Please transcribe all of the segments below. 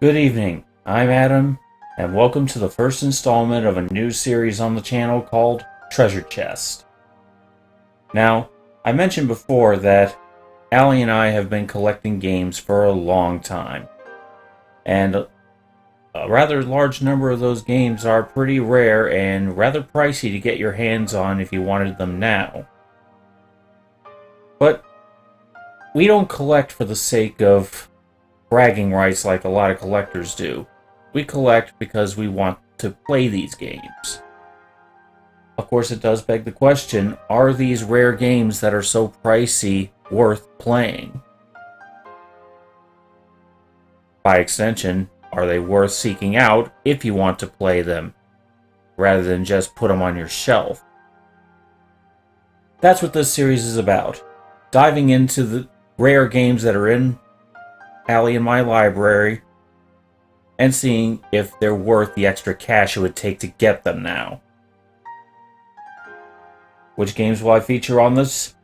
Good evening, I'm Adam, and welcome to the first installment of a new series on the channel called Treasure Chest. Now, I mentioned before that Allie and I have been collecting games for a long time, and a rather large number of those games are pretty rare and rather pricey to get your hands on if you wanted them now. But we don't collect for the sake of bragging rights like a lot of collectors do. We collect because we want to play these games. Of course, it does beg the question, are these rare games that are so pricey worth playing? By extension, are they worth seeking out if you want to play them, rather than just put them on your shelf? That's what this series is about. Diving into the rare games that are in Allie and my library, and seeing if they're worth the extra cash it would take to get them now. Which games will I feature on this?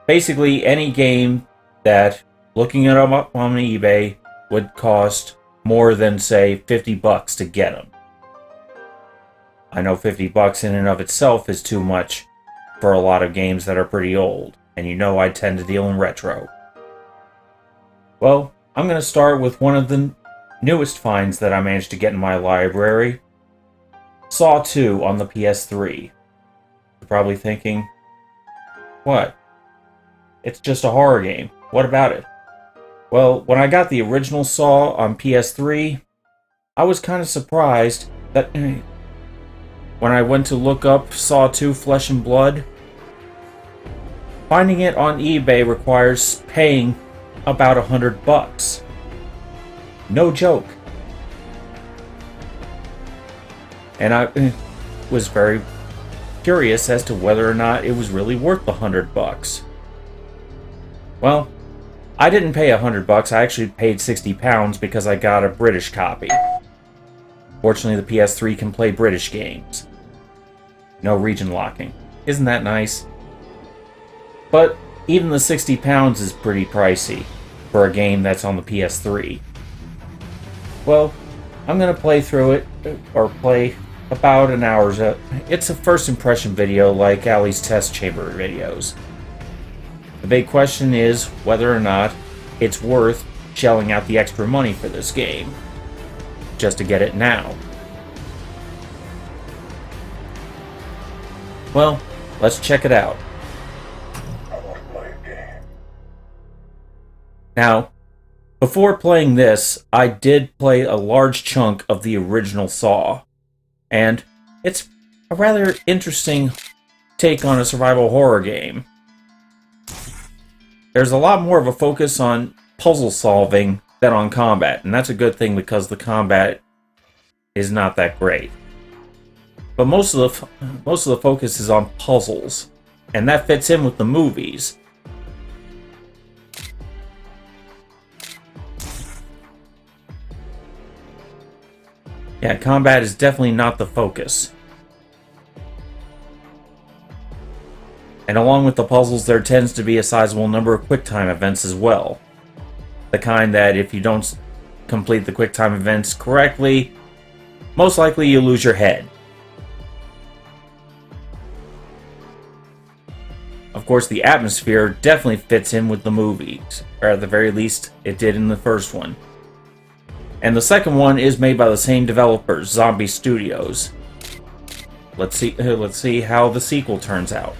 Basically, any game that, looking it up on eBay, would cost more than, say, 50 bucks to get them. I know 50 bucks in and of itself is too much for a lot of games that are pretty old, and you know I tend to deal in retro. Well, I'm going to start with one of the newest finds that I managed to get in my library. Saw 2 on the PS3. You're probably thinking, what? It's just a horror game. What about it? Well, when I got the original Saw on PS3, I was kind of surprised that when I went to look up Saw 2 Flesh and Blood, finding it on eBay requires paying about 100 bucks. No joke. And I was very curious as to whether or not it was really worth the 100 bucks. Well, I didn't pay 100 bucks. I actually paid 60 pounds because I got a British copy. Fortunately, the PS3 can play British games. No region locking. Isn't that nice? But even the 60 pounds is pretty pricey for a game that's on the PS3. Well, I'm going to play through it, or play about an hour's. It's a first impression video like Allie's test chamber videos. The big question is whether or not it's worth shelling out the extra money for this game, just to get it now. Well, let's check it out. Now, before playing this, I did play a large chunk of the original Saw, and it's a rather interesting take on a survival horror game. There's a lot more of a focus on puzzle solving than on combat, and that's a good thing because the combat is not that great. But most of the focus is on puzzles, and that fits in with the movies. Yeah, combat is definitely not the focus. And along with the puzzles, there tends to be a sizable number of QuickTime events as well. The kind that if you don't complete the QuickTime events correctly, most likely you lose your head. Of course, the atmosphere definitely fits in with the movies, or at the very least, it did in the first one. And the second one is made by the same developers, Zombie Studios. Let's see how the sequel turns out.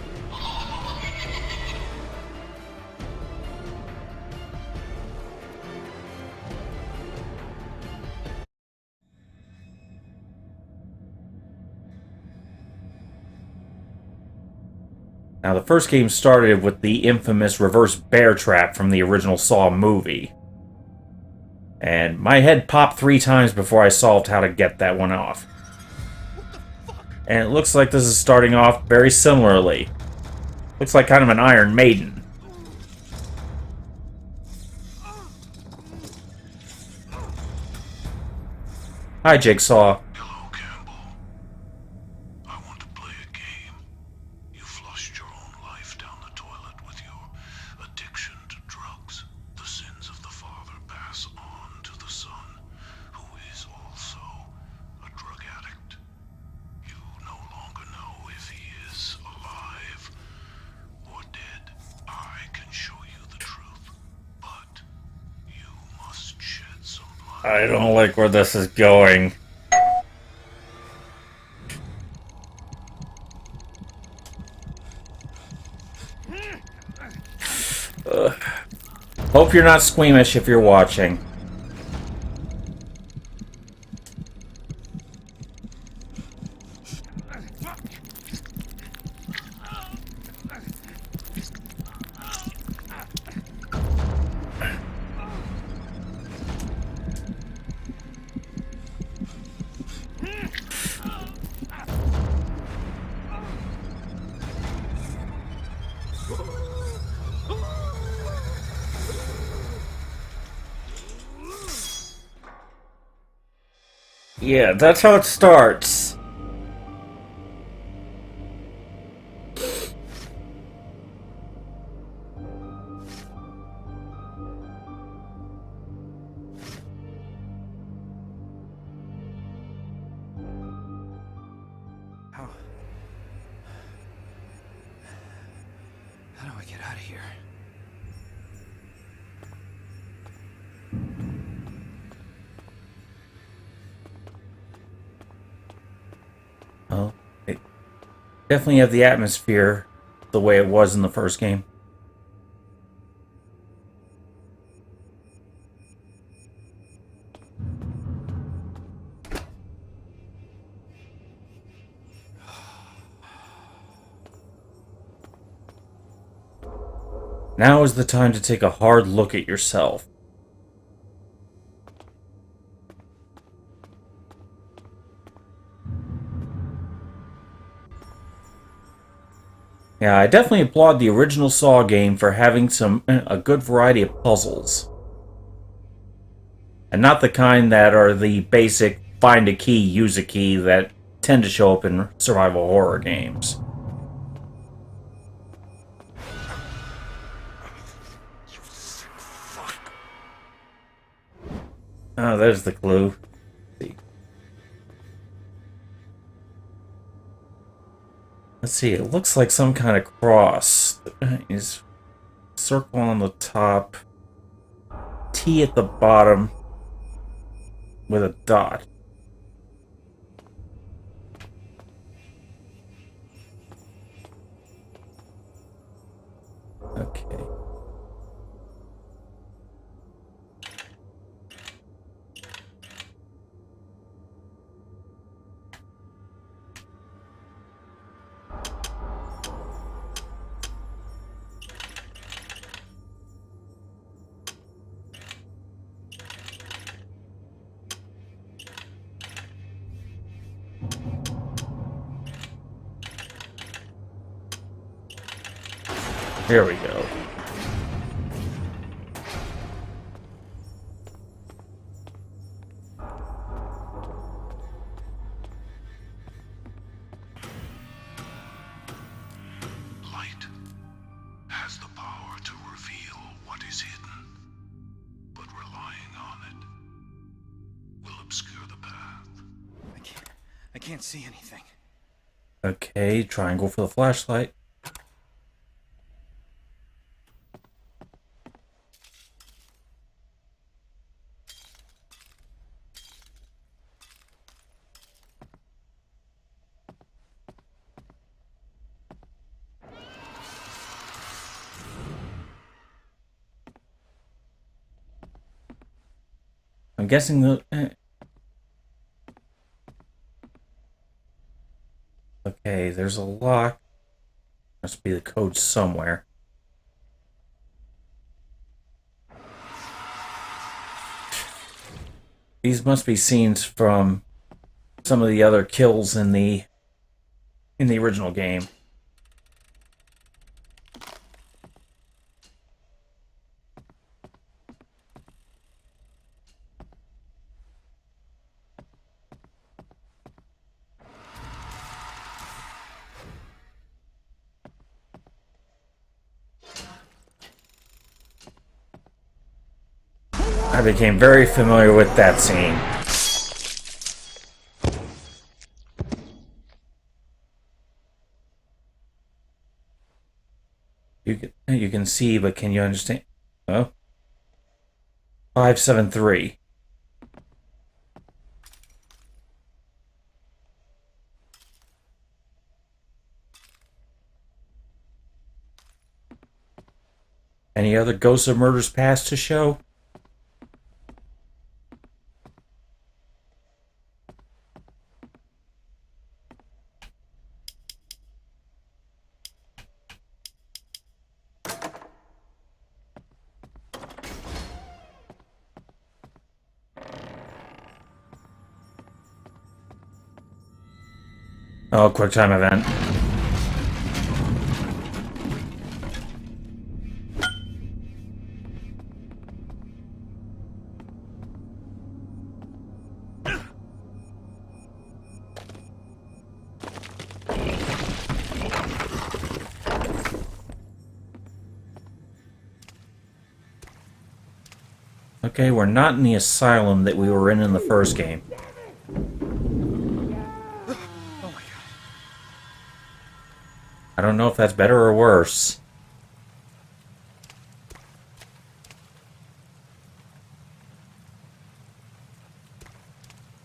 Now, the first game started with the infamous reverse bear trap from the original Saw movie. And my head popped 3 times before I solved how to get that one off. And it looks like this is starting off very similarly. Looks like kind of an Iron Maiden. Hi, Jigsaw. Hello, Campbell. I want to play a game. You flushed your own life down the toilet with your addiction to drugs. The sins of the father pass on to the son. I don't like where this is going. Ugh. Hope you're not squeamish if you're watching. Yeah, that's how it starts. How do I get out of here? Well, it definitely have the atmosphere the way it was in the first game. Now is the time to take a hard look at yourself. Yeah, I definitely applaud the original Saw game for having a good variety of puzzles. And not the kind that are the basic find a key, use a key that tend to show up in survival horror games. Oh, there's the clue. Let's see, it looks like some kind of cross. Is circle on the top, T at the bottom with a dot. Okay. There we go. Light has the power to reveal what is hidden, but relying on it will obscure the path. I can't see anything. Okay, triangle for the flashlight. I'm guessing the... Okay, there's a lock. Must be the code somewhere. These must be scenes from some of the other kills in the original game. I became very familiar with that scene. You can see, but can you understand? Oh. 573. Any other Ghosts of Murder's Past to show? Oh, quick time event. Okay, we're not in the asylum that we were in the first game. Oh my god. I don't know if that's better or worse.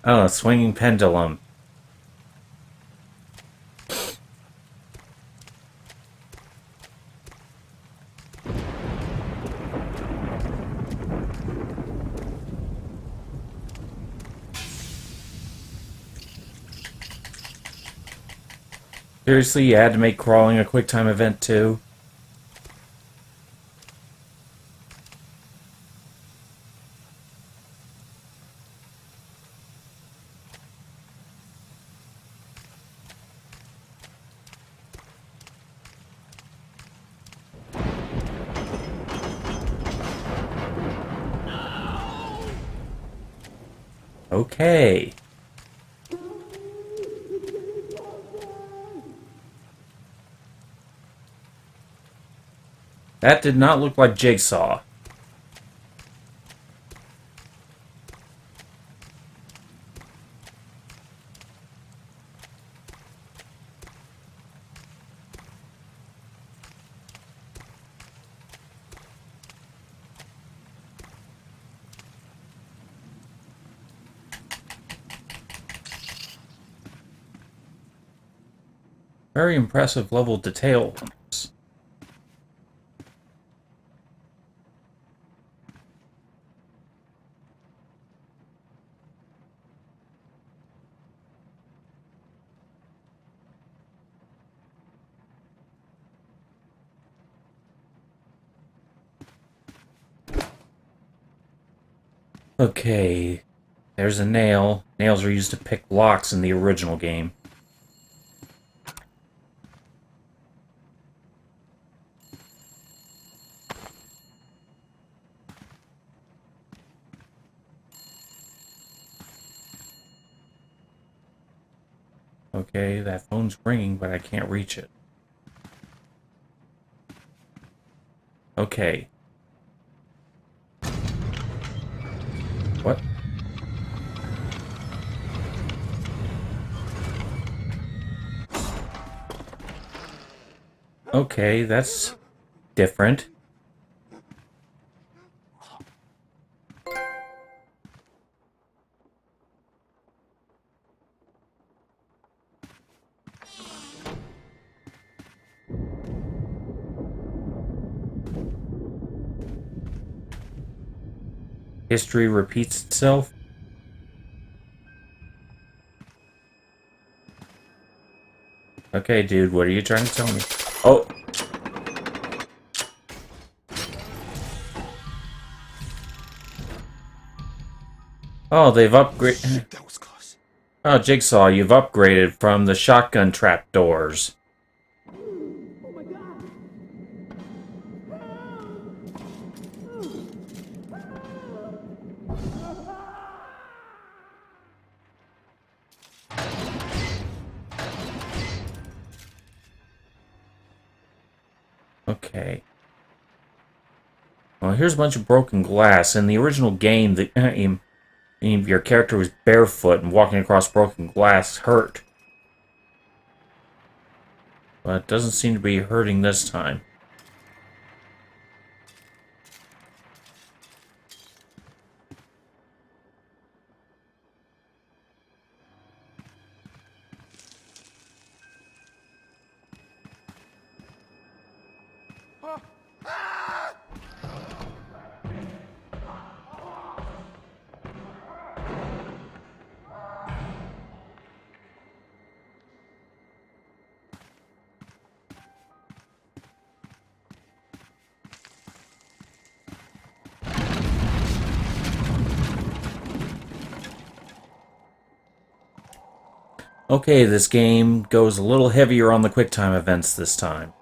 Oh, a swinging pendulum. Seriously, you had to make crawling a quick time event too? Okay. That did not look like Jigsaw. Very impressive level of detail. Okay, there's a nail. Nails are used to pick locks in the original game. Okay, that phone's ringing, but I can't reach it. Okay. What? Okay, that's different. History repeats itself. Okay, dude, what are you trying to tell me? Oh! Oh, they've upgraded. That was close. Oh, Jigsaw, you've upgraded from the shotgun trapdoors. Okay. Well, here's a bunch of broken glass. In the original game, your character was barefoot and walking across broken glass hurt. But it doesn't seem to be hurting this time. Okay, this game goes a little heavier on the QuickTime events this time.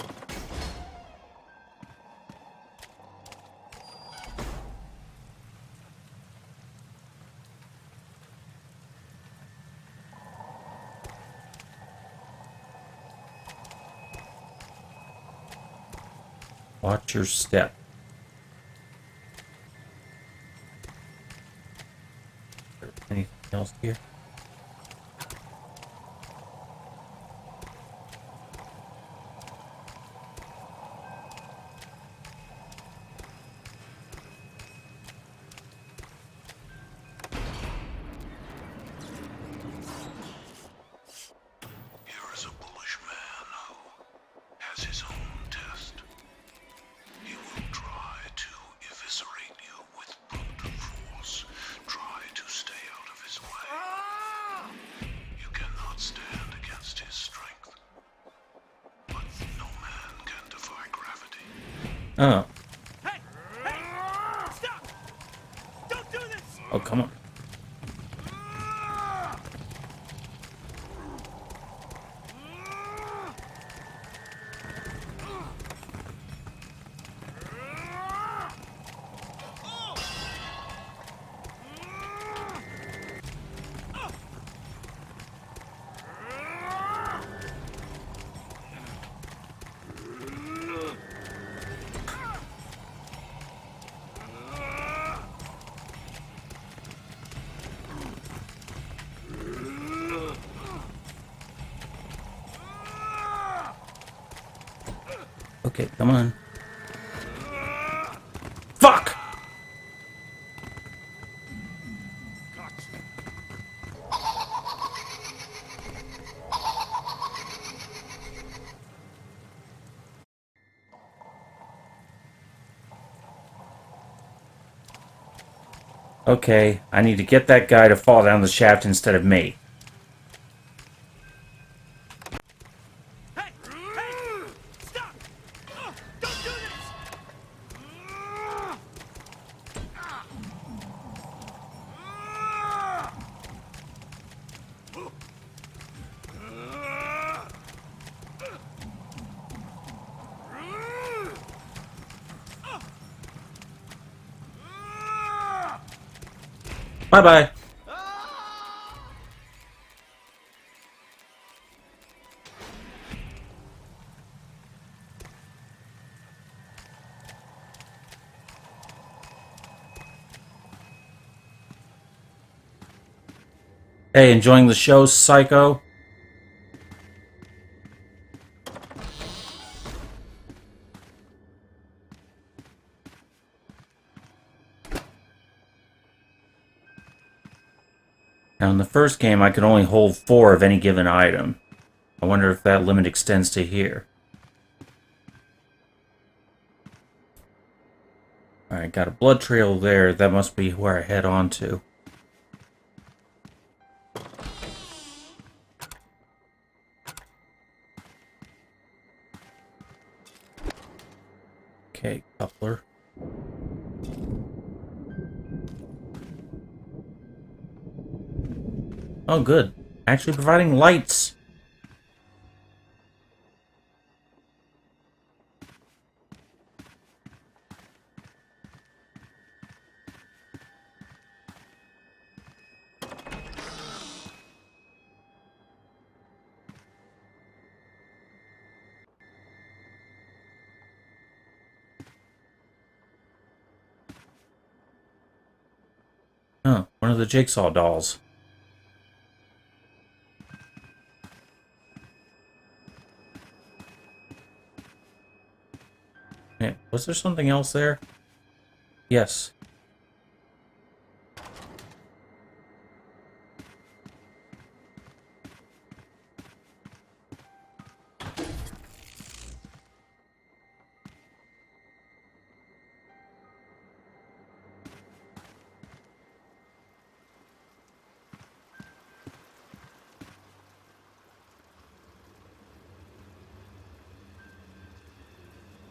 Watch your step. Anything else here? Here is a bullish man who has his own test. He will try to eviscerate you with brute force. Try to stay out of his way. You cannot stand against his strength. But no man can defy gravity. Oh. Hey! Hey! Stop! Don't do this! Oh, come on. Okay, come on. Fuck! Okay, I need to get that guy to fall down the shaft instead of me. Hey! Hey! Stop! Don't do this! Bye-bye. Hey, enjoying the show, Psycho? Now, in the first game, I could only hold 4 of any given item. I wonder if that limit extends to here. Alright, got a blood trail there. That must be where I head on to. Okay, coupler. Oh, good. Actually providing lights. Oh, one of the Jigsaw dolls. Yeah, was there something else there? Yes.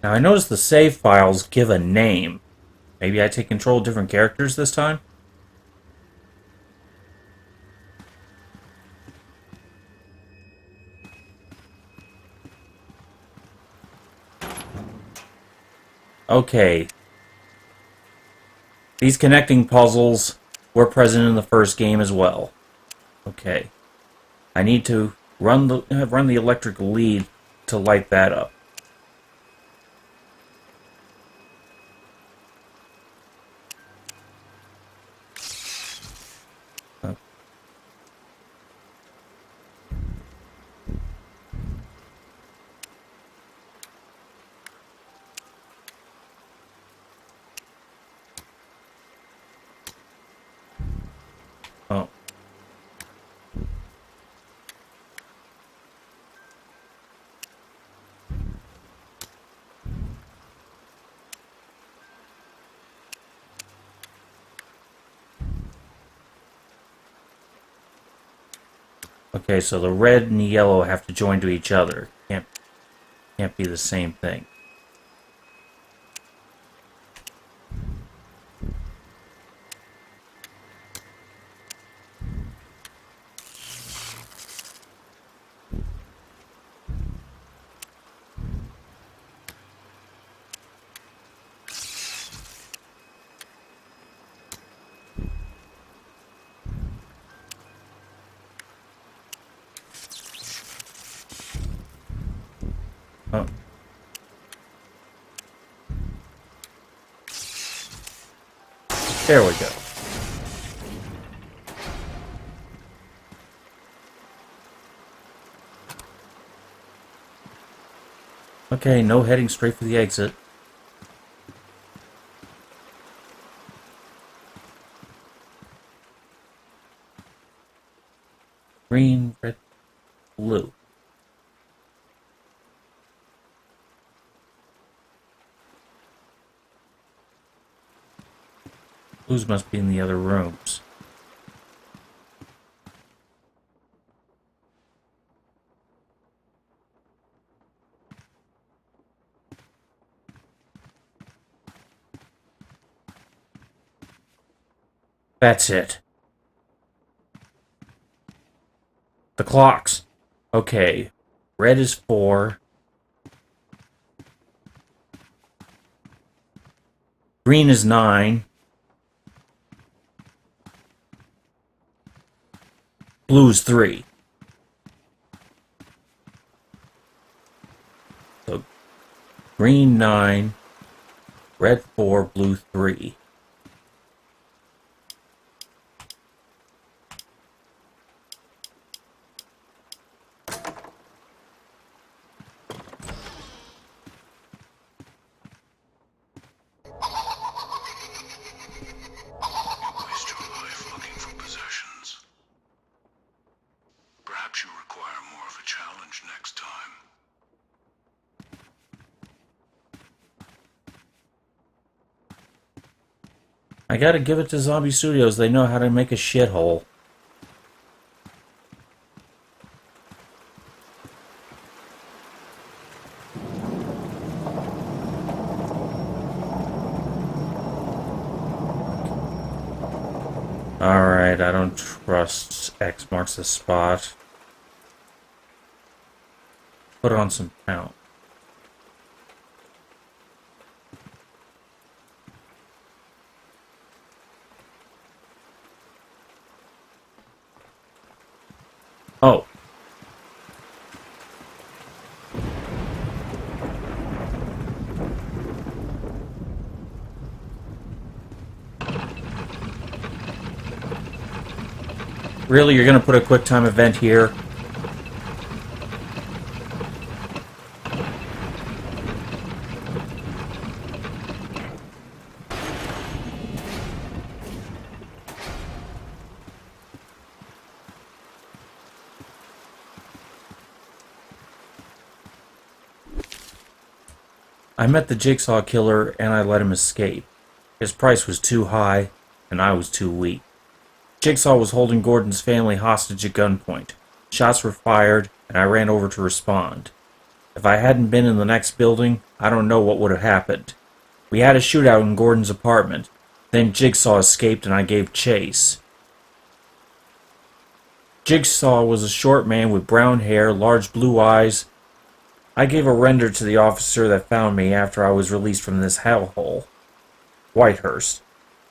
Now I noticed the save files give a name. Maybe I take control of different characters this time? Okay. These connecting puzzles were present in the first game as well. Okay. I need to run the electric lead to light that up. Oh. Okay, so the red and the yellow have to join to each other. Can't be the same thing. Oh. There we go. Okay, no heading straight for the exit. Green, red, blue. Blues must be in the other rooms. That's it. The clocks. Okay. Red is 4. Green is 9. Blue is 3. So, green 9, red 4, blue 3. Waste your life looking for possessions. Perhaps you require more of a challenge next time. I gotta give it to Zombie Studios. They know how to make a shithole. Alright, I don't trust X marks the spot. Put on some count. Oh. Really, you're gonna put a quick time event here? I met the Jigsaw killer and I let him escape. His price was too high, and I was too weak. Jigsaw was holding Gordon's family hostage at gunpoint. Shots were fired, and I ran over to respond. If I hadn't been in the next building, I don't know what would have happened. We had a shootout in Gordon's apartment. Then Jigsaw escaped and I gave chase. Jigsaw was a short man with brown hair, large blue eyes, I gave a render to the officer that found me after I was released from this hellhole. Whitehurst.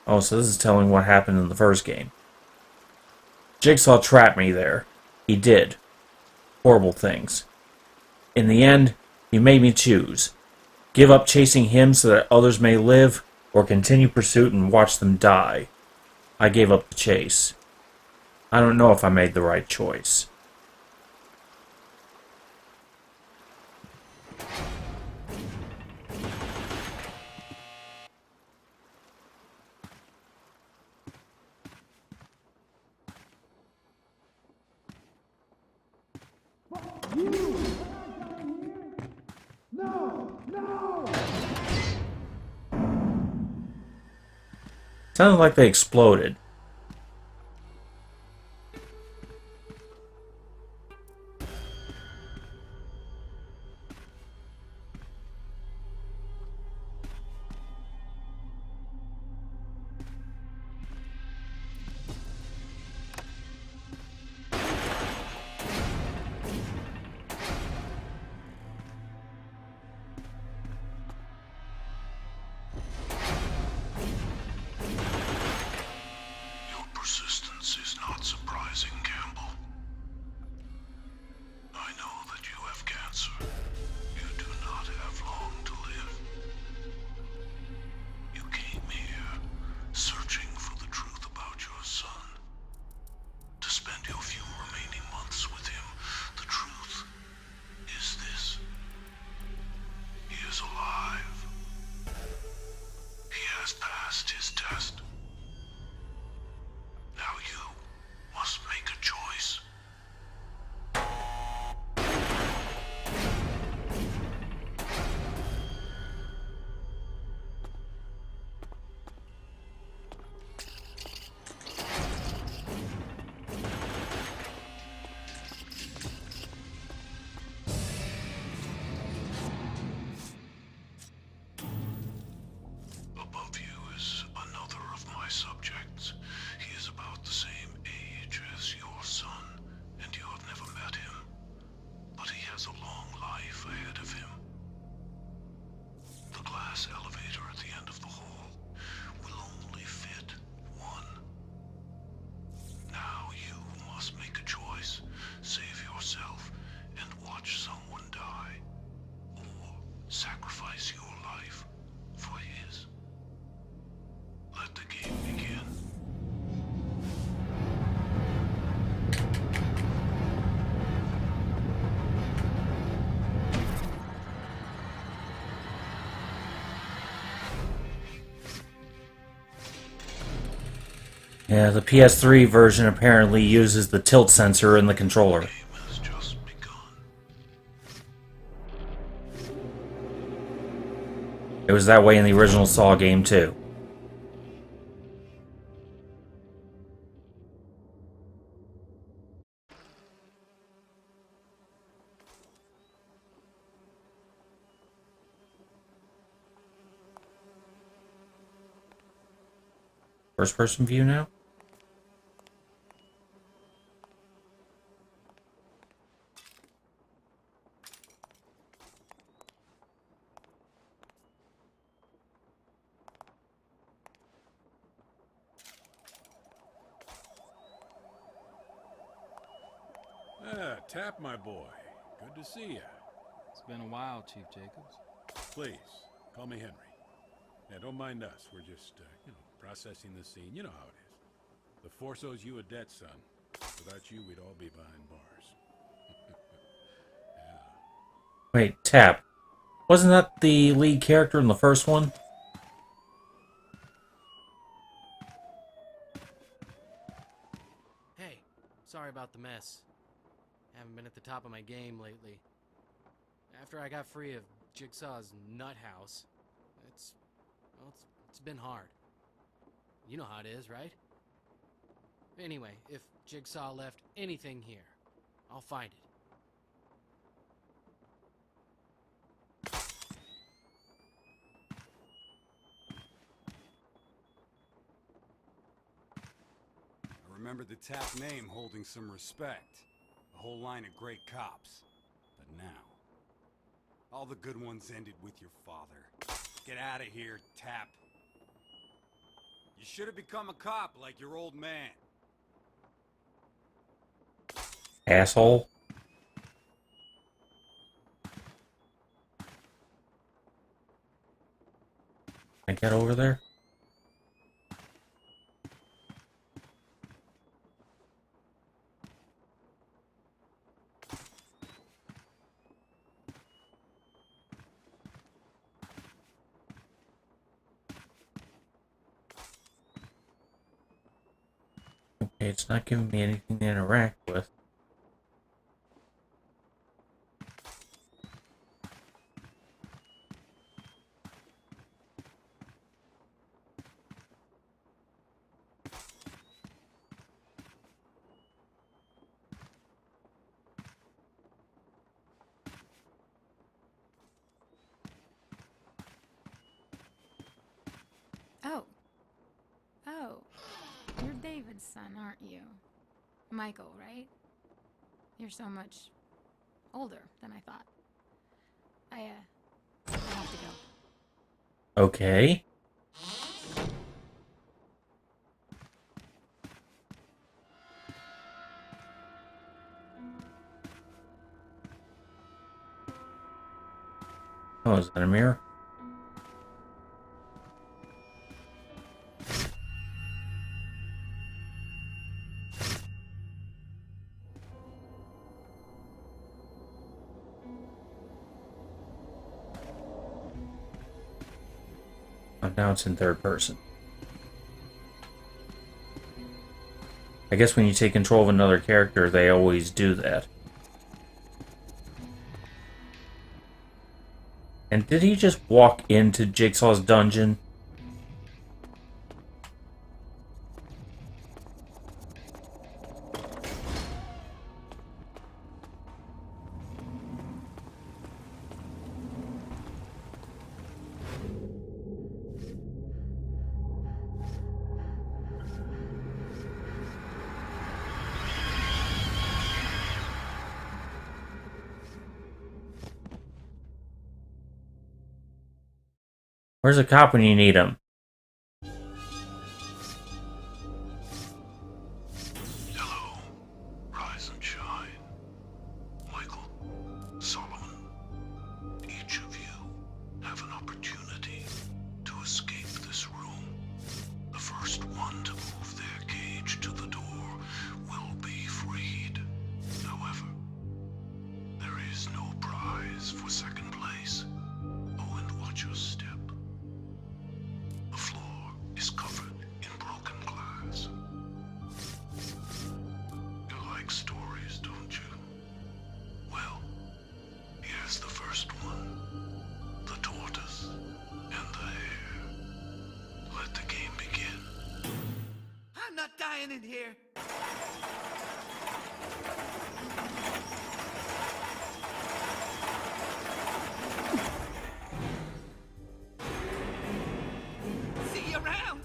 Oh, so this is telling what happened in the first game. Jigsaw trapped me there. He did. Horrible things. In the end, he made me choose. Give up chasing him so that others may live, or continue pursuit and watch them die. I gave up the chase. I don't know if I made the right choice. Sounded like they exploded. Your persistence is not surprising, Campbell. I know that you have cancer. You do not have long to live. You came here searching for the truth about your son. To spend your few remaining months with him. The truth is this. He is alive. He has passed his test. Now you must make a choice. Above you is another of my subjects. He is about the same age as your son, and you have never met him. But he has a long life ahead of him. The glass elevator at the end of the hall will only fit one. Now you must make a choice. Save yourself and watch someone die. Or sacrifice your life for his. Let the game begin. Yeah, the PS3 version apparently uses the tilt sensor in the controller. The game has just begun. It was that way in the original Saw game too. First person view now? Ah, Tap, my boy. Good to see you. It's been a while, Chief Jacobs. Please, call me Henry. Yeah, don't mind us. We're just, processing the scene. You know how it is. The Force owes you a debt, son. Without you, we'd all be behind bars. Yeah. Wait, Tap. Wasn't that the lead character in the first one? Hey, sorry about the mess. Haven't been at the top of my game lately. After I got free of Jigsaw's nut house, it's been hard. You know how it is, right? Anyway, if Jigsaw left anything here, I'll find it. I remember the Tap name holding some respect. A whole line of great cops. But now, All the good ones ended with your father. Get out of here, Tap. You should have become a cop like your old man. Asshole. Can I get over there? Okay, it's not giving me anything to interact with. Oh. Oh. You're David's son, aren't you? Michael, right? You're so much older than I thought. I have to go. Okay. Oh, is that a mirror? Oh, now it's in third person. I guess when you take control of another character, they always do that. And did he just walk into Jigsaw's dungeon? Where's a cop when you need him? Hello, rise and shine. Michael, Solomon, each of you have an opportunity to escape this room. The first one to move their cage to the door will be freed. However, there is no prize for second place. Oh, and watch your step. The floor is covered in broken glass. You like stories, don't you? Well, here's the first one. The tortoise and the hare. Let the game begin. I'm not dying in here. See you around.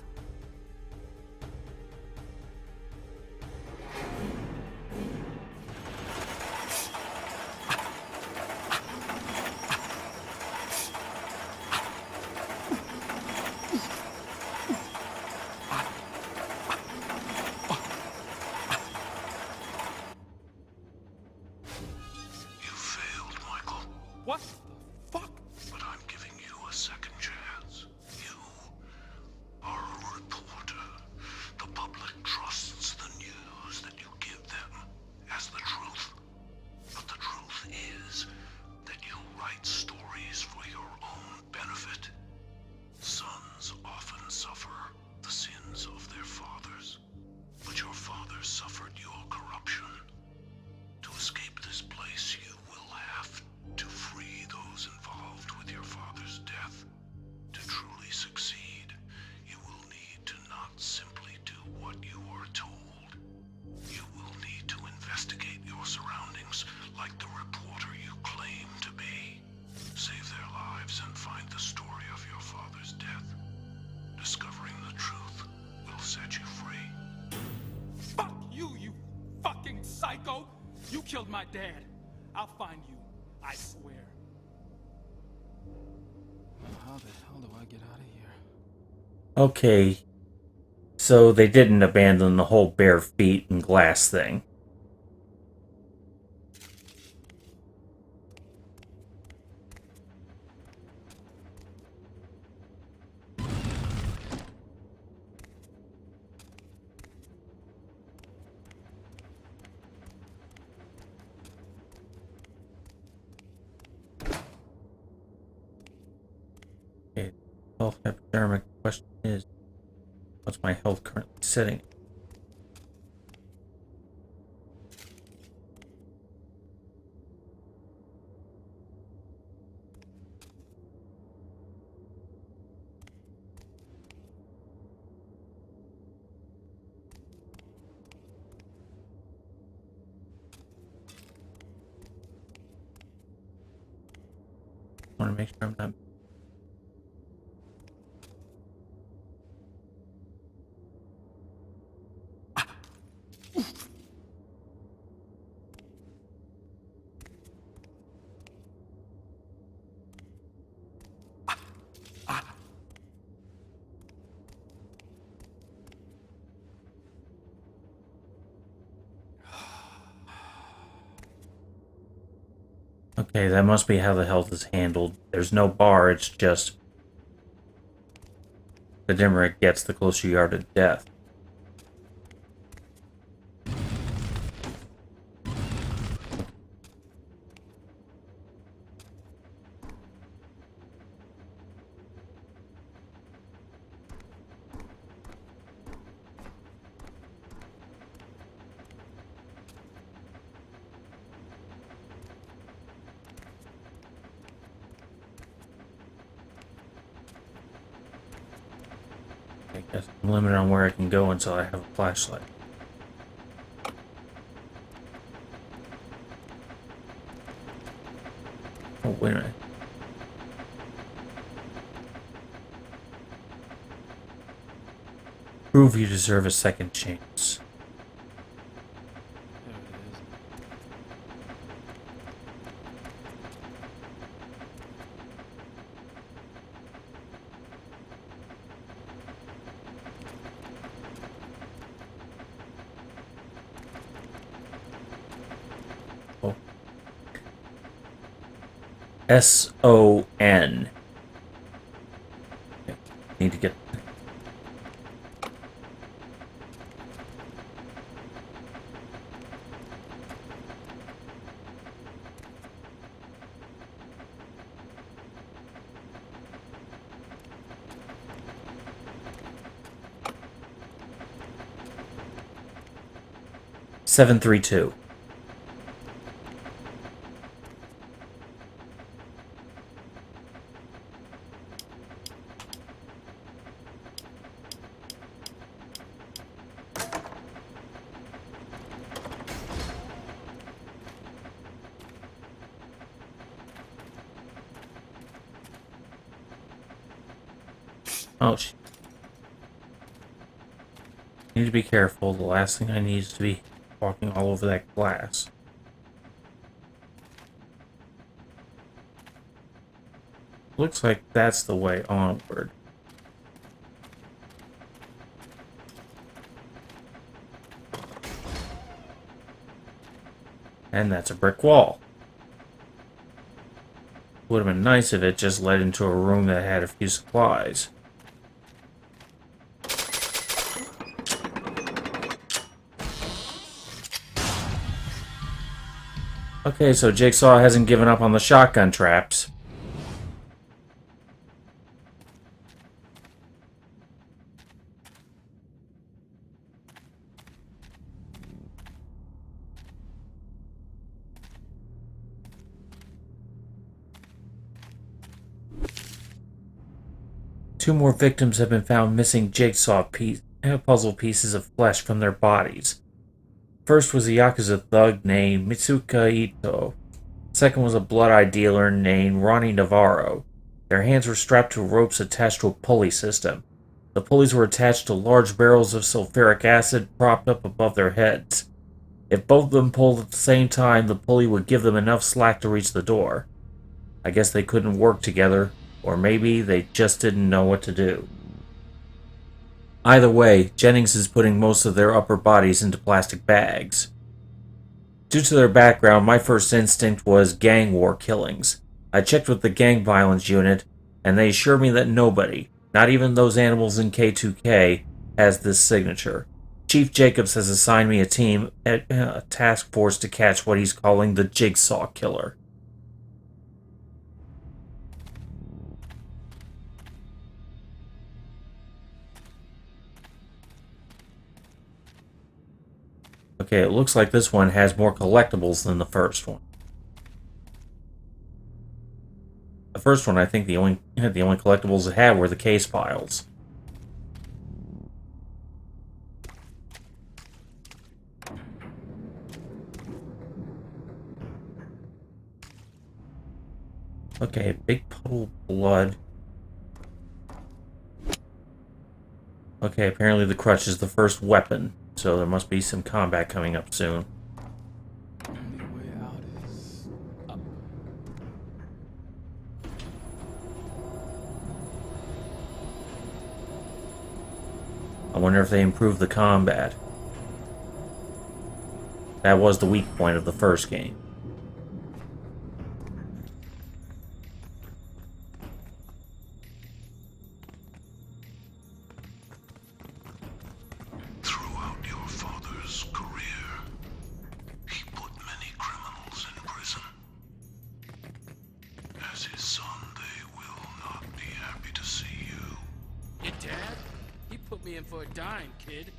You failed, Michael, What the fuck? but I'm giving you a second chance. You are a reporter. The public trusts the news that you give them as the truth. But the truth is that you write stories for your own benefit. Sons often suffer the sins of their fathers, but your father suffered your corruption. To escape this place, you will have to free those involved with your father's death. To truly succeed, you will need to not simply do what you are told. You will need to investigate your surroundings like the reporter you claim to be. Save their lives and find the story of your father's death. Discovering the truth will set you free. Fuck you, you fucking psycho! You killed my dad. I'll find you, I swear. How the hell do I get out of here? Okay, so they didn't abandon the whole bare feet and glass thing. Okay, health hypodermic. Question is, what's my health currently sitting? I want to make sure I'm not. Okay, that must be how the health is handled. There's no bar, it's just the dimmer it gets, the closer you are to death. I guess I'm limited on where I can go until I have a flashlight. Oh, wait a minute. Prove you deserve a second chance. There it is. Oh. S-O-N. Okay. Need to get... Seven, 3, 2. Oh, shit. Need to be careful. The last thing I need is to be walking all over that glass. Looks like that's the way onward. And that's a brick wall. Would have been nice if it just led into a room that had a few supplies. Okay, so Jigsaw hasn't given up on the shotgun traps. Two more victims have been found missing puzzle pieces of flesh from their bodies. First was a Yakuza thug named Mitsuka Ito. Second was a blood-eye dealer named Ronnie Navarro. Their hands were strapped to ropes attached to a pulley system. The pulleys were attached to large barrels of sulfuric acid propped up above their heads. If both of them pulled at the same time, the pulley would give them enough slack to reach the door. I guess they couldn't work together, Or maybe they just didn't know what to do. Either way, Jennings is putting most of their upper bodies into plastic bags. Due to their background, my first instinct was gang war killings. I checked with the gang violence unit, and they assured me that nobody, not even those animals in K2K, has this signature. Chief Jacobs has assigned me a task force to catch what he's calling the Jigsaw Killer. Okay, it looks like this one has more collectibles than the first one. The first one, I think the only collectibles it had were the case files. Okay, big puddle of blood. Okay, apparently the crutch is the first weapon, so there must be some combat coming up soon. Only way out is up. I wonder if they improved the combat. That was the weak point of the first game. Throughout your father's career, he put many criminals in prison. As his son, they will not be happy to see you. Your dad? He put me in for a dime, kid.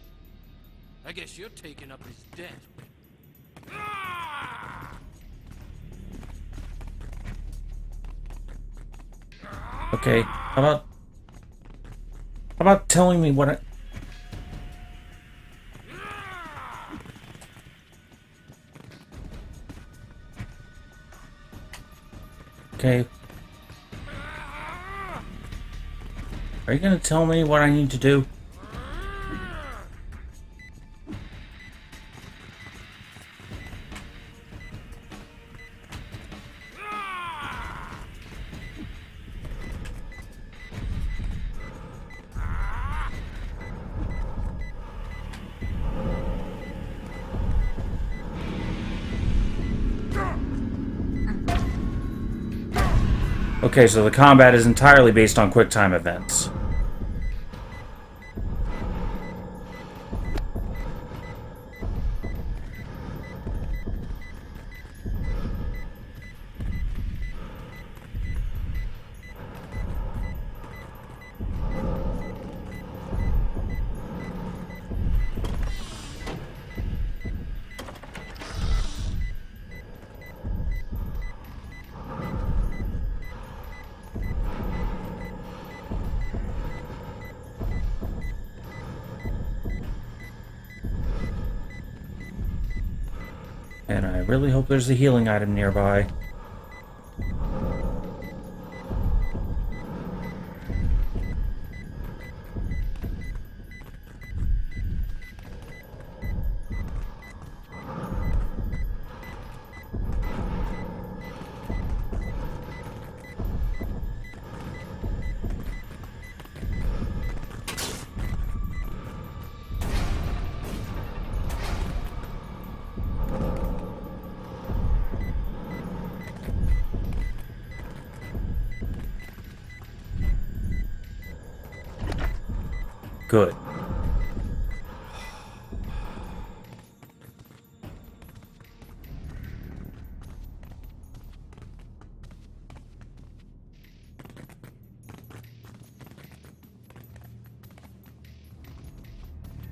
I guess you're taking up his debt. Okay, how about telling me what I... Okay. Are you gonna tell me what I need to do? Okay, so the combat is entirely based on quick-time events. And I really hope there's a healing item nearby. Good.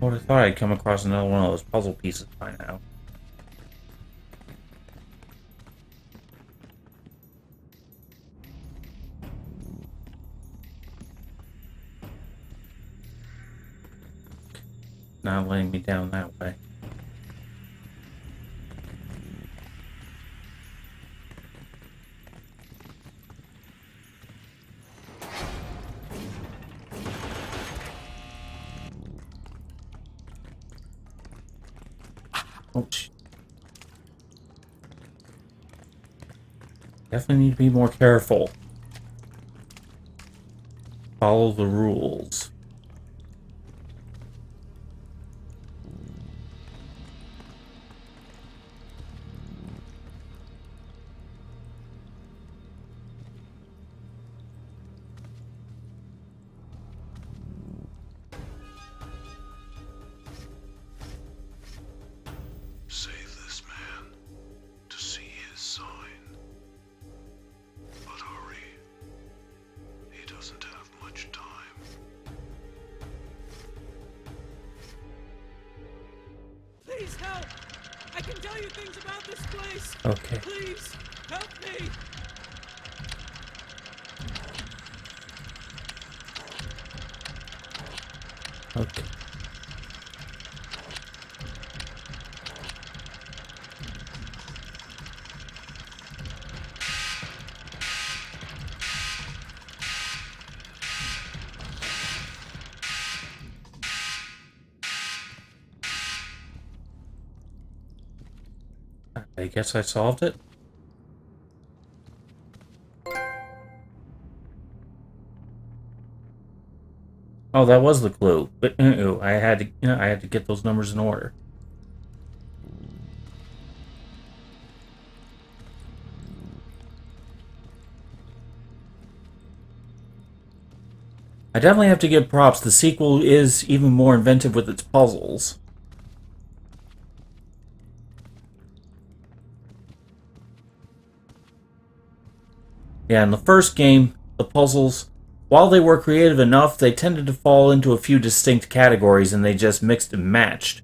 I would have thought I'd come across another one of those puzzle pieces by now. Not letting me down that way. Ouch. Definitely need to be more careful. Follow the rules. Save this man to see his sign. But hurry. He doesn't have much time. Please help! I can tell you things about this place! Okay. Please, help me! Okay. I guess I solved it. Oh, that was the clue. But I had to, I had to get those numbers in order. I definitely have to give props. The sequel is even more inventive with its puzzles. Yeah, in the first game, the puzzles, while they were creative enough, they tended to fall into a few distinct categories and they just mixed and matched.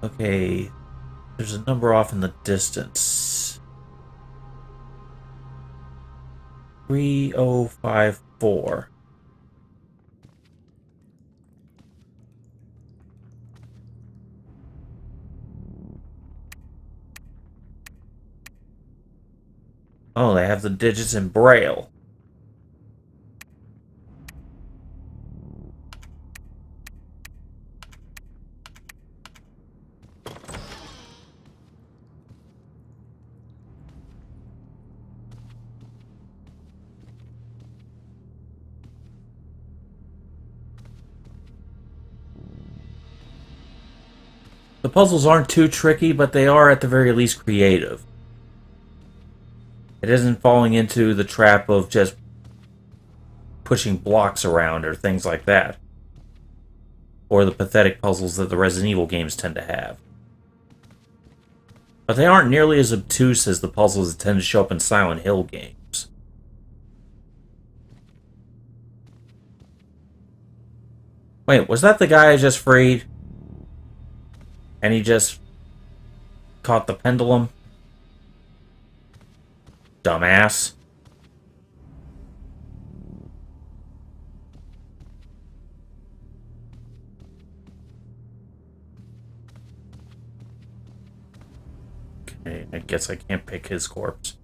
Okay, there's a number off in the distance. 3054. Oh, they have the digits in Braille. The puzzles aren't too tricky, but they are at the very least creative. It isn't falling into the trap of just pushing blocks around or things like that. Or the pathetic puzzles that the Resident Evil games tend to have. But they aren't nearly as obtuse as the puzzles that tend to show up in Silent Hill games. Wait, was that the guy I just freed? And he just caught the pendulum? Dumbass. Okay, I guess I can't pick his corpse.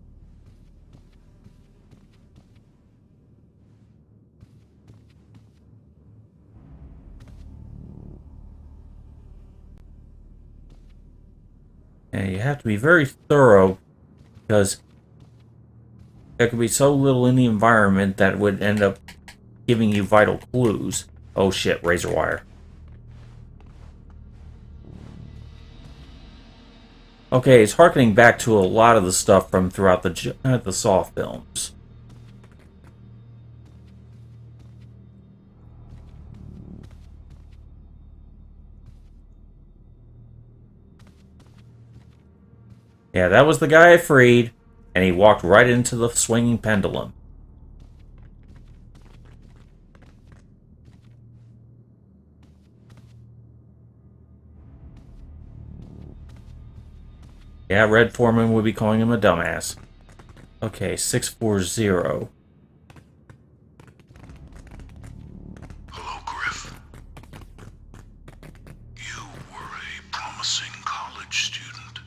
And you have to be very thorough because there could be so little in the environment that would end up giving you vital clues. Oh shit, razor wire. Okay, it's harkening back to a lot of the stuff from throughout the Saw films. Yeah, that was the guy I freed, and he walked right into the swinging pendulum. Yeah, Red Foreman would be calling him a dumbass. Okay, 640. Hello, Griff. You were a promising college student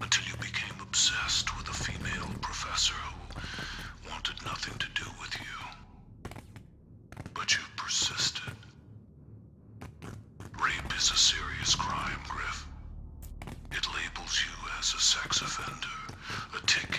until you became obsessed with a female professor who wanted nothing to do with you. But you persisted. Rape is a serious crime, Griff. It labels you as a sex offender, a tick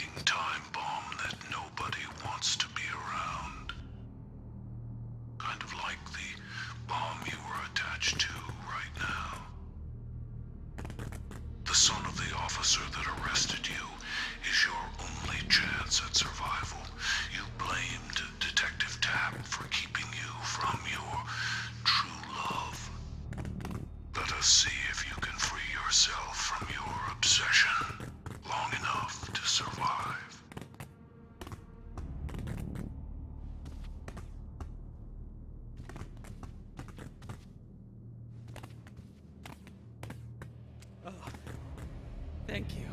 Thank you.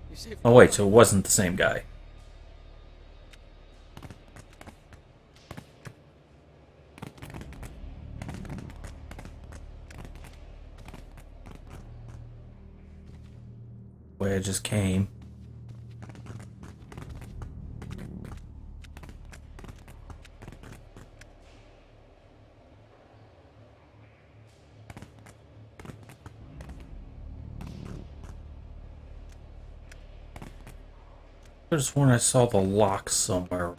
You saved Oh wait, so it wasn't the same guy. Way I just came. I just sworn I saw the lock somewhere.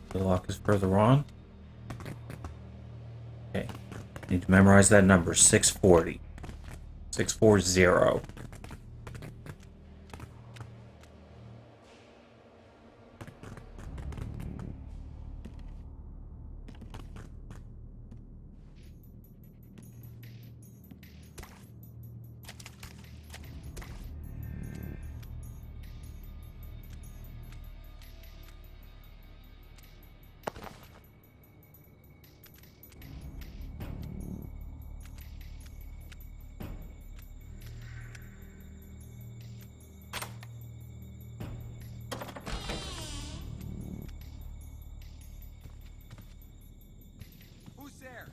The lock is further on. Okay. Need to memorize that number. 640. 640. Who's there?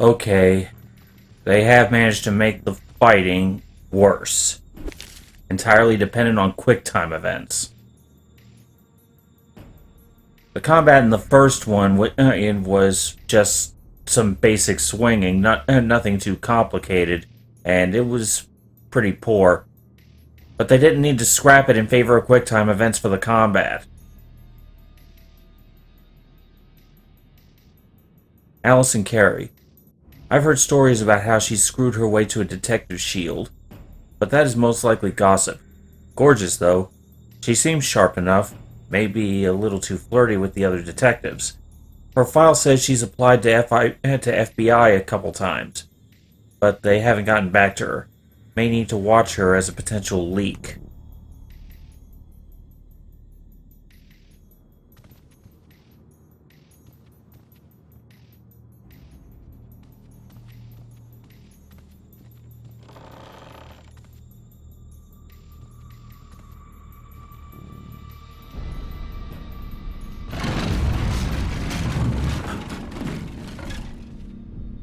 Okay. They have managed to make the fighting worse. Entirely dependent on QuickTime events. The combat in the first one was just some basic swinging, nothing too complicated, and it was pretty poor. But they didn't need to scrap it in favor of QuickTime events for the combat. Allison Carey. I've heard stories about how she screwed her way to a detective's shield, but that is most likely gossip. Gorgeous, though. She seems sharp enough, maybe a little too flirty with the other detectives. Her file says she's applied to FBI a couple times, but they haven't gotten back to her. May need to watch her as a potential leak.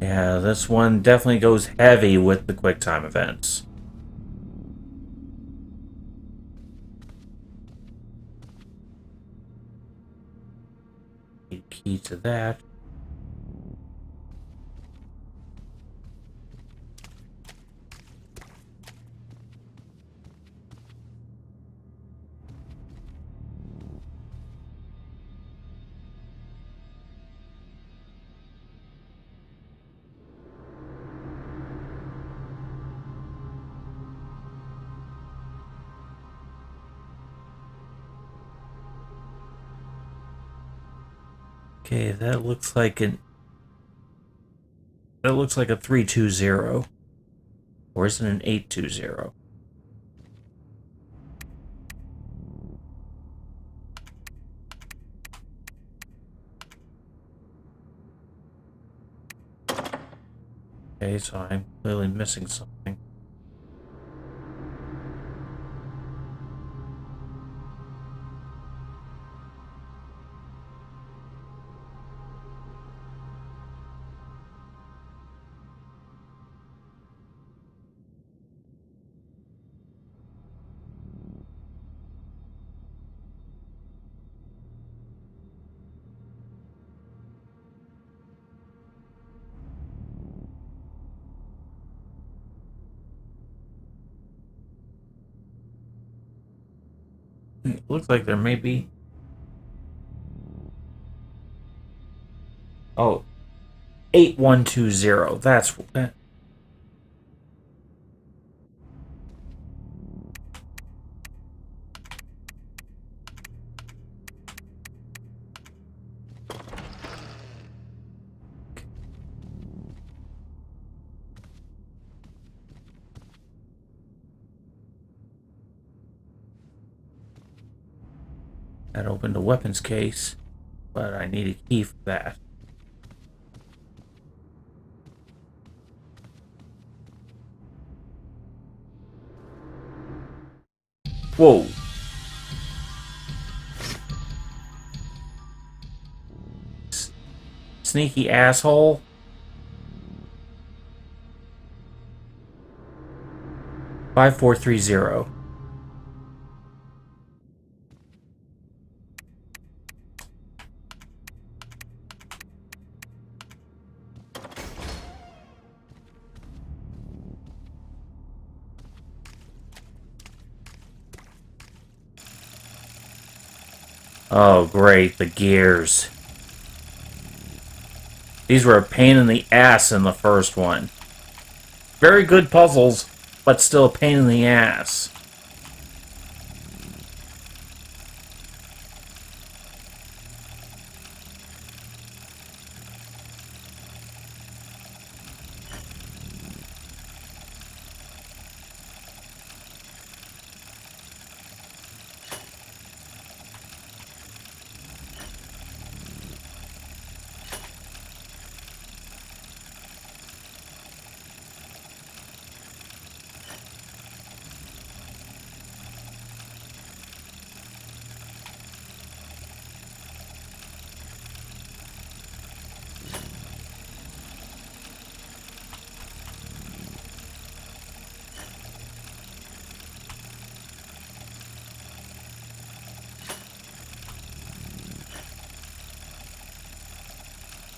Yeah, this one definitely goes heavy with the QuickTime events. Key to that. Okay, that looks like a 320. Or is it an 820? Okay, so I'm clearly missing something. It looks like there may be... Oh, 8120. That's... That opened a weapons case, but I need a key for that. Whoa. Sneaky asshole. Five, 430. Oh, great, the gears. These were a pain in the ass in the first one. Very good puzzles, but still a pain in the ass.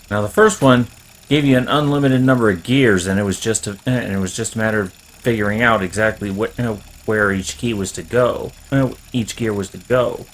Now the first one gave you an unlimited number of gears, and it was just a matter of figuring out exactly what where each key was to go, each gear was to go.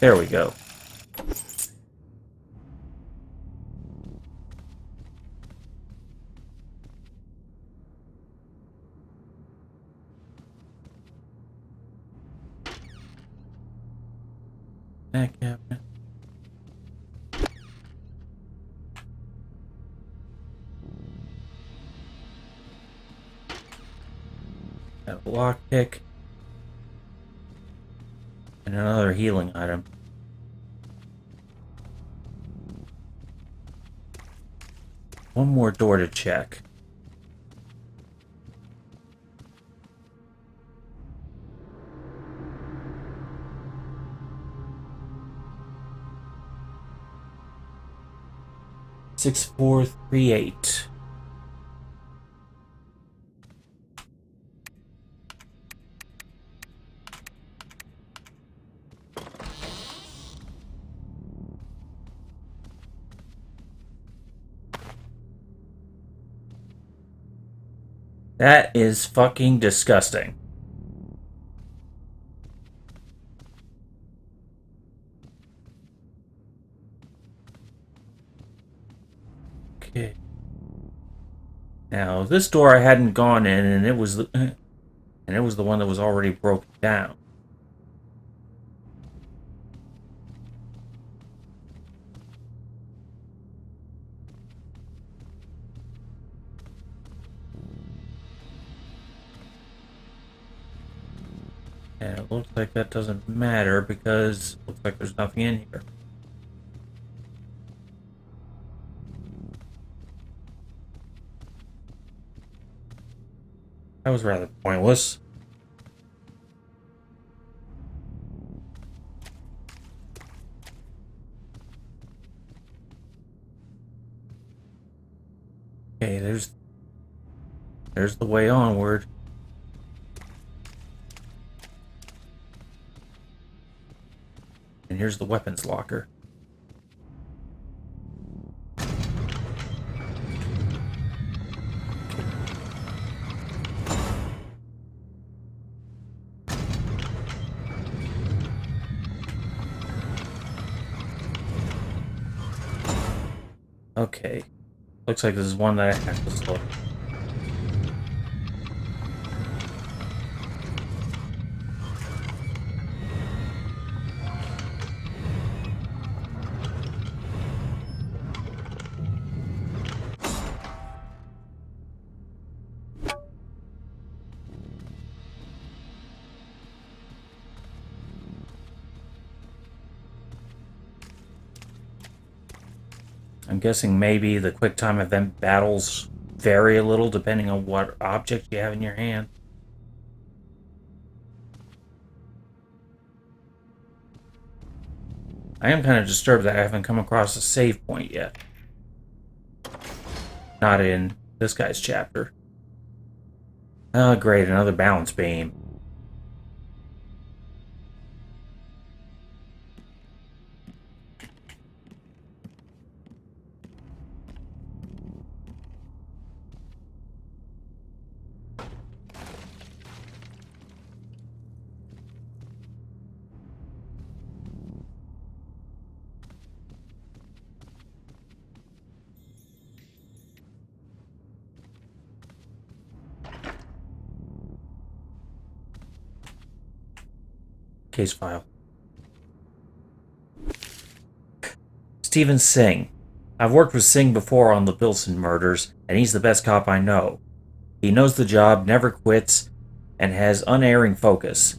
There we go. That cabinet. Got a lockpick. And another healing item. One more door to check. Six, 4, 3, 8. That is fucking disgusting. Okay. Now this door I hadn't gone in, and it was the one that was already broken down. And it looks like that doesn't matter because it looks like there's nothing in here. That was rather pointless. Okay, there's the way onward. And here's the weapons locker. Okay. Looks like this is one that I have to slow. I'm guessing maybe the quick time event battles vary a little depending on what object you have in your hand. I am kind of disturbed that I haven't come across a save point yet. Not in this guy's chapter. Oh, great, another balance beam. Case file. Stephen Singh. I've worked with Singh before on the Bilson murders, and he's the best cop I know. He knows the job, never quits, and has unerring focus.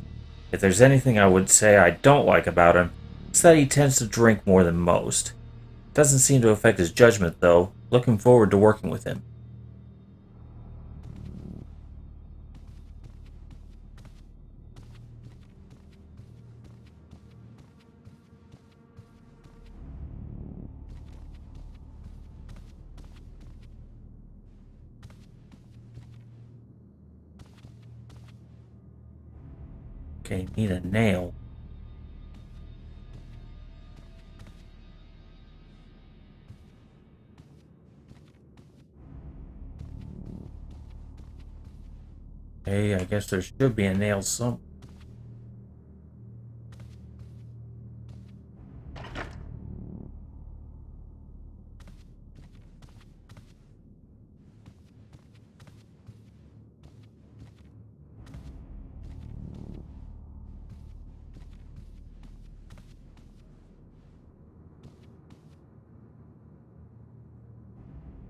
If there's anything I would say I don't like about him, it's that he tends to drink more than most. Doesn't seem to affect his judgment, though. Looking forward to working with him. Okay, need a nail. Okay, I guess there should be a nail some.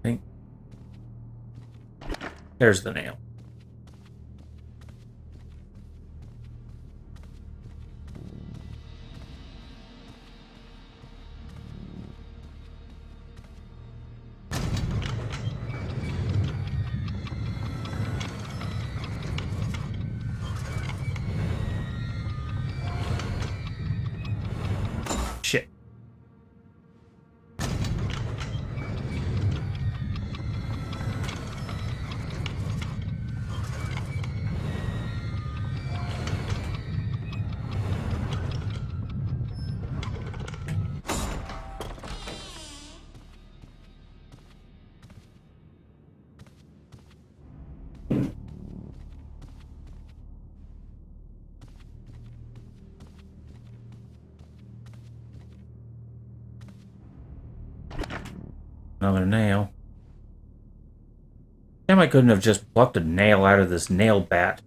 Think. There's the nail. Shit. Another nail. Damn, I couldn't have just plucked a nail out of this nail bat.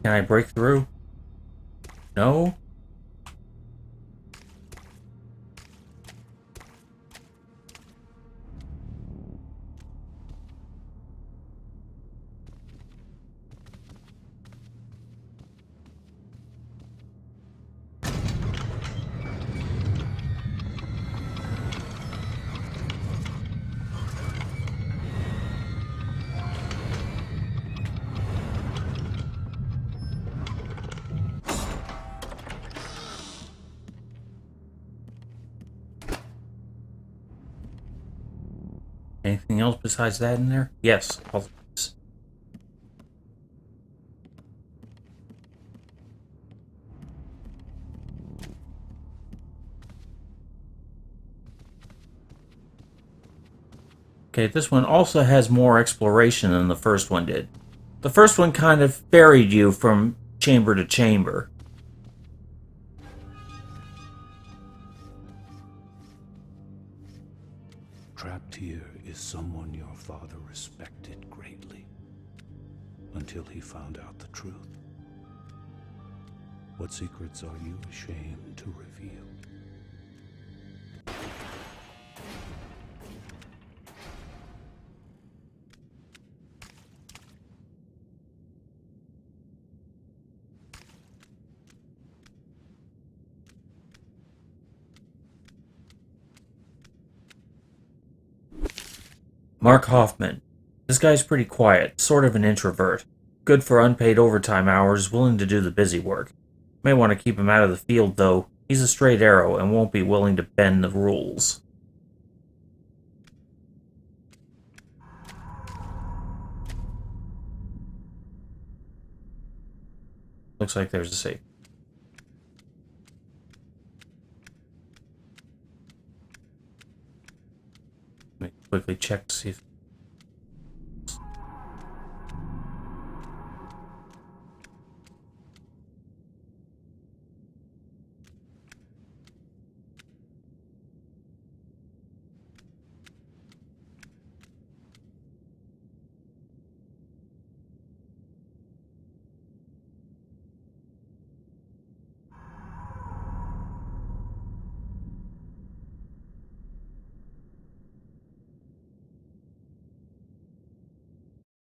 Can I break through? No? Anything else besides that in there? Yes. Okay, this one also has more exploration than the first one did. The first one kind of ferried you from chamber to chamber. Trapped here is someone your father respected greatly, until he found out the truth. What secrets are you ashamed to reveal? Mark Hoffman. This guy's pretty quiet, sort of an introvert. Good for unpaid overtime hours, willing to do the busy work. May want to keep him out of the field, though. He's a straight arrow and won't be willing to bend the rules. Looks like there's a safe. Let me quickly check to see if...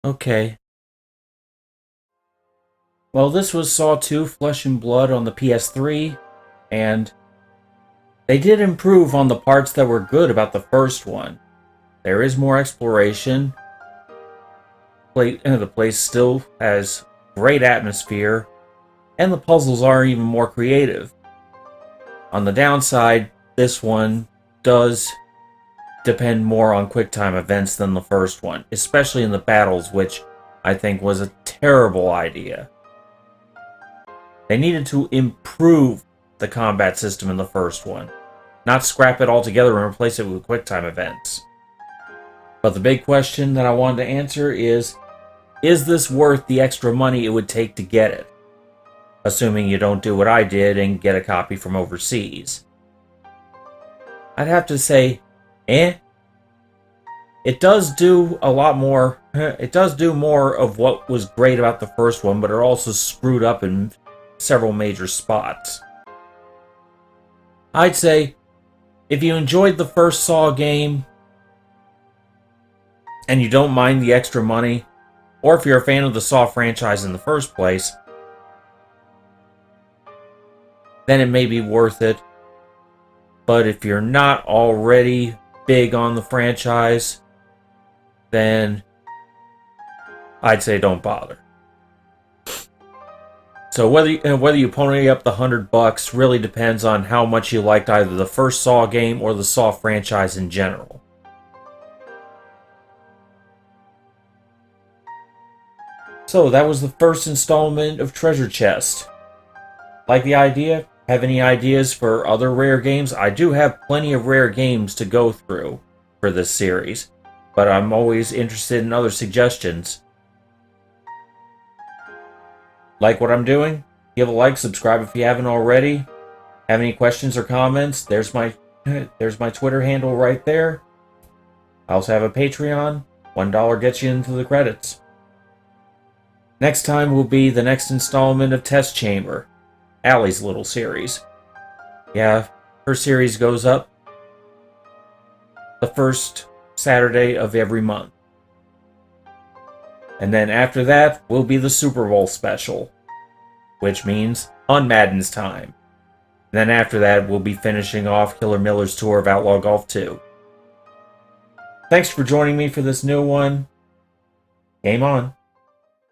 Okay. Well, this was Saw 2 Flesh and Blood on the PS3, and they did improve on the parts that were good about the first one. There is more exploration. The place still has great atmosphere, and the puzzles are even more creative. On the downside, this one does depend more on QuickTime events than the first one, especially in the battles, which I think was a terrible idea. They needed to improve the combat system in the first one, not scrap it altogether and replace it with QuickTime events. But the big question that I wanted to answer is this worth the extra money it would take to get it? Assuming you don't do what I did and get a copy from overseas. I'd have to say, It does do a lot more. It does do more of what was great about the first one, but it also screwed up in several major spots. I'd say, if you enjoyed the first Saw game, and you don't mind the extra money, or if you're a fan of the Saw franchise in the first place, then it may be worth it. But if you're not already big on the franchise, then I'd say don't bother. So whether you pony up the $100 really depends on how much you liked either the first Saw game or the Saw franchise in general. So that was the first installment of Treasure Chest. Like the idea? Have any ideas for other rare games? I do have plenty of rare games to go through for this series, but I'm always interested in other suggestions. Like what I'm doing? Give a like, subscribe if you haven't already. Have any questions or comments? There's my Twitter handle right there. I also have a Patreon. $1 gets you into the credits. Next time will be the next installment of Test Chamber, Allie's little series. Yeah, her series goes up the first Saturday of every month. And then after that will be the Super Bowl special, which means on Madden's time. And then after that we'll be finishing off Killer Miller's tour of Outlaw Golf 2. Thanks for joining me for this new one. Game on.